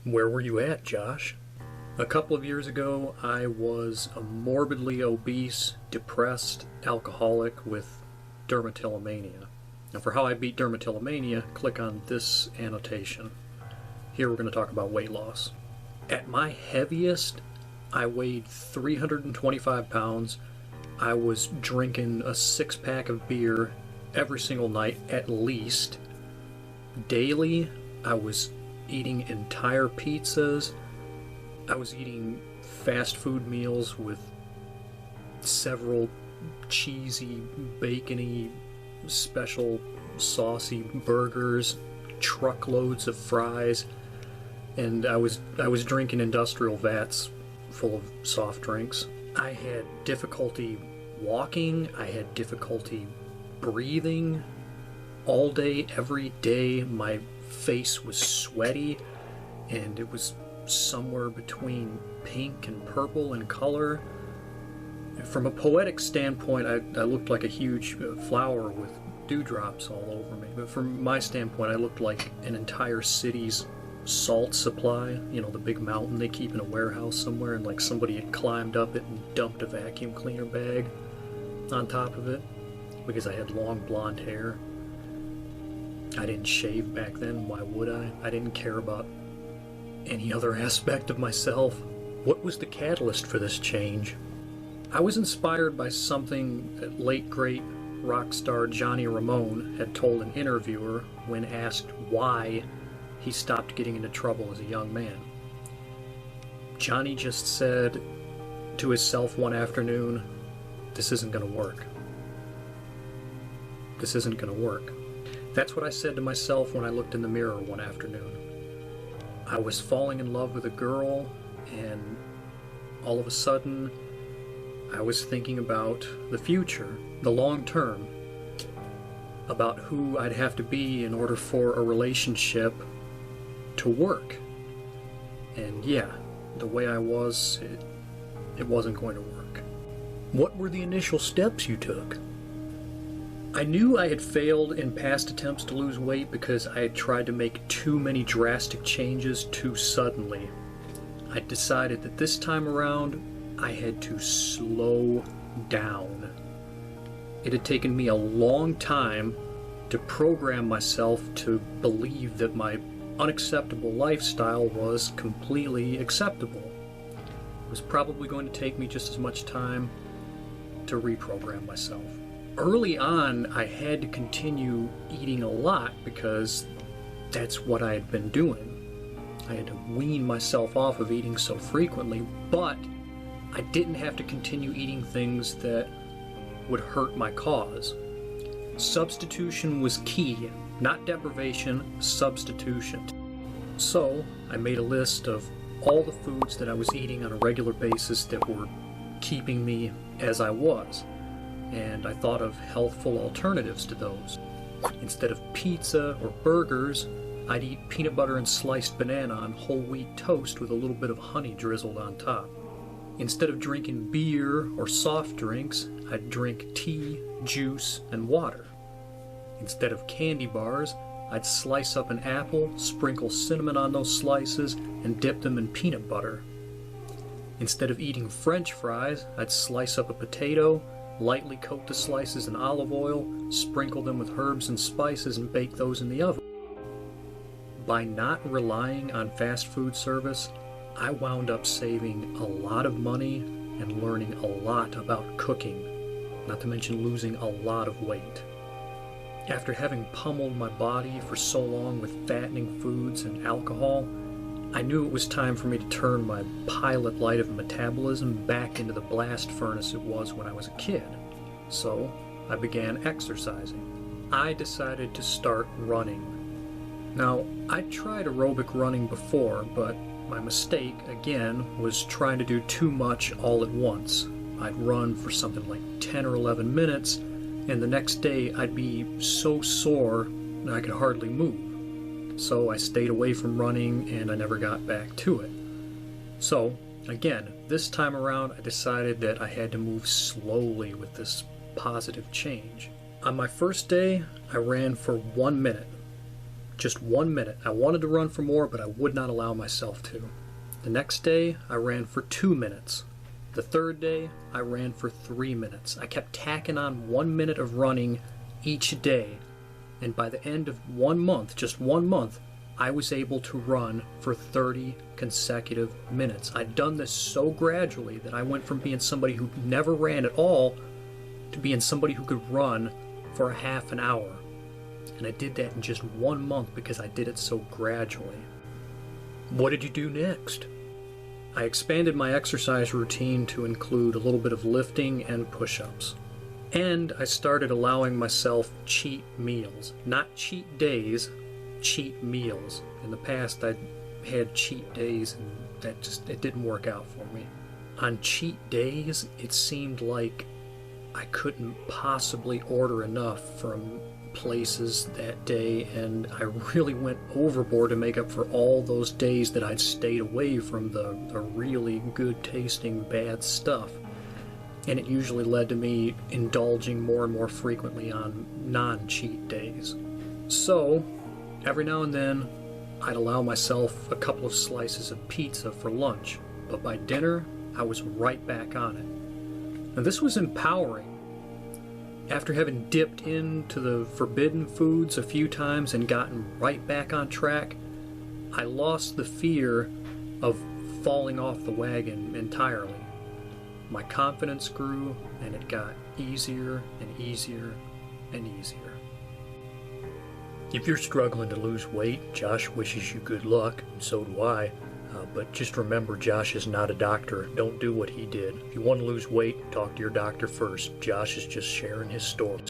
Where were you at, Josh? A couple of years ago, I was a morbidly obese, depressed alcoholic with dermatillomania. Now, for how I beat dermatillomania, click on this annotation. Here we're going to talk about weight loss. At my heaviest, I weighed 325 pounds. I was drinking a six-pack of beer every single night, at least. Daily, I was eating entire pizzas. I was eating fast food meals with several cheesy, bacony, special saucy burgers, truckloads of fries, and I was drinking industrial vats full of soft drinks. I had difficulty walking. I had difficulty breathing all day, every day. My face was sweaty, and it was somewhere between pink and purple in color. From a poetic standpoint, I looked like a huge flower with dewdrops all over me. But from my standpoint, I looked like an entire city's salt supply. You know, the big mountain they keep in a warehouse somewhere, and like somebody had climbed up it and dumped a vacuum cleaner bag on top of it, because I had long blonde hair. I didn't shave back then. Why would I? I didn't care about any other aspect of myself. What was the catalyst for this change? I was inspired by something that late great rock star Johnny Ramone had told an interviewer when asked why he stopped getting into trouble as a young man. Johnny just said to himself one afternoon, "This isn't going to work. This isn't going to work." That's what I said to myself when I looked in the mirror one afternoon. I was falling in love with a girl, and all of a sudden, I was thinking about the future, the long term, about who I'd have to be in order for a relationship to work. And yeah, the way I was, it wasn't going to work. What were the initial steps you took? I knew I had failed in past attempts to lose weight because I had tried to make too many drastic changes too suddenly. I decided that this time around, I had to slow down. It had taken me a long time to program myself to believe that my unacceptable lifestyle was completely acceptable. It was probably going to take me just as much time to reprogram myself. Early on, I had to continue eating a lot because that's what I had been doing. I had to wean myself off of eating so frequently, but I didn't have to continue eating things that would hurt my cause. Substitution was key, not deprivation, substitution. So I made a list of all the foods that I was eating on a regular basis that were keeping me as I was. And I thought of healthful alternatives to those. Instead of pizza or burgers, I'd eat peanut butter and sliced banana on whole wheat toast with a little bit of honey drizzled on top. Instead of drinking beer or soft drinks, I'd drink tea, juice, and water. Instead of candy bars, I'd slice up an apple, sprinkle cinnamon on those slices, and dip them in peanut butter. Instead of eating French fries, I'd slice up a potato, lightly coat the slices in olive oil, sprinkle them with herbs and spices, and bake those in the oven. By not relying on fast food service, I wound up saving a lot of money and learning a lot about cooking, not to mention losing a lot of weight. After having pummeled my body for so long with fattening foods and alcohol, I knew it was time for me to turn my pilot light of metabolism back into the blast furnace it was when I was a kid. So I began exercising. I decided to start running. Now, I'd tried aerobic running before, but my mistake, again, was trying to do too much all at once. I'd run for something like 10 or 11 minutes, and the next day I'd be so sore that I could hardly move. So I stayed away from running, and I never got back to it. So, again, this time around I decided that I had to move slowly with this positive change. On my first day, I ran for 1 minute. Just 1 minute. I wanted to run for more, but I would not allow myself to. The next day, I ran for 2 minutes. The third day, I ran for 3 minutes. I kept tacking on 1 minute of running each day. And by the end of 1 month, just 1 month, I was able to run for 30 consecutive minutes. I'd done this so gradually that I went from being somebody who never ran at all to being somebody who could run for a half an hour. And I did that in just 1 month because I did it so gradually. What did you do next? I expanded my exercise routine to include a little bit of lifting and push-ups. And I started allowing myself cheat meals. Not cheat days, cheat meals. In the past I'd had cheat days and it didn't work out for me. On cheat days, it seemed like I couldn't possibly order enough from places that day, and I really went overboard to make up for all those days that I'd stayed away from the really good tasting bad stuff. And it usually led to me indulging more and more frequently on non-cheat days. So, every now and then, I'd allow myself a couple of slices of pizza for lunch, but by dinner, I was right back on it. And this was empowering. After having dipped into the forbidden foods a few times and gotten right back on track, I lost the fear of falling off the wagon entirely. My confidence grew, and it got easier and easier and easier. If you're struggling to lose weight, Josh wishes you good luck, and so do I. But just remember, Josh is not a doctor. Don't do what he did. If you want to lose weight, talk to your doctor first. Josh is just sharing his story.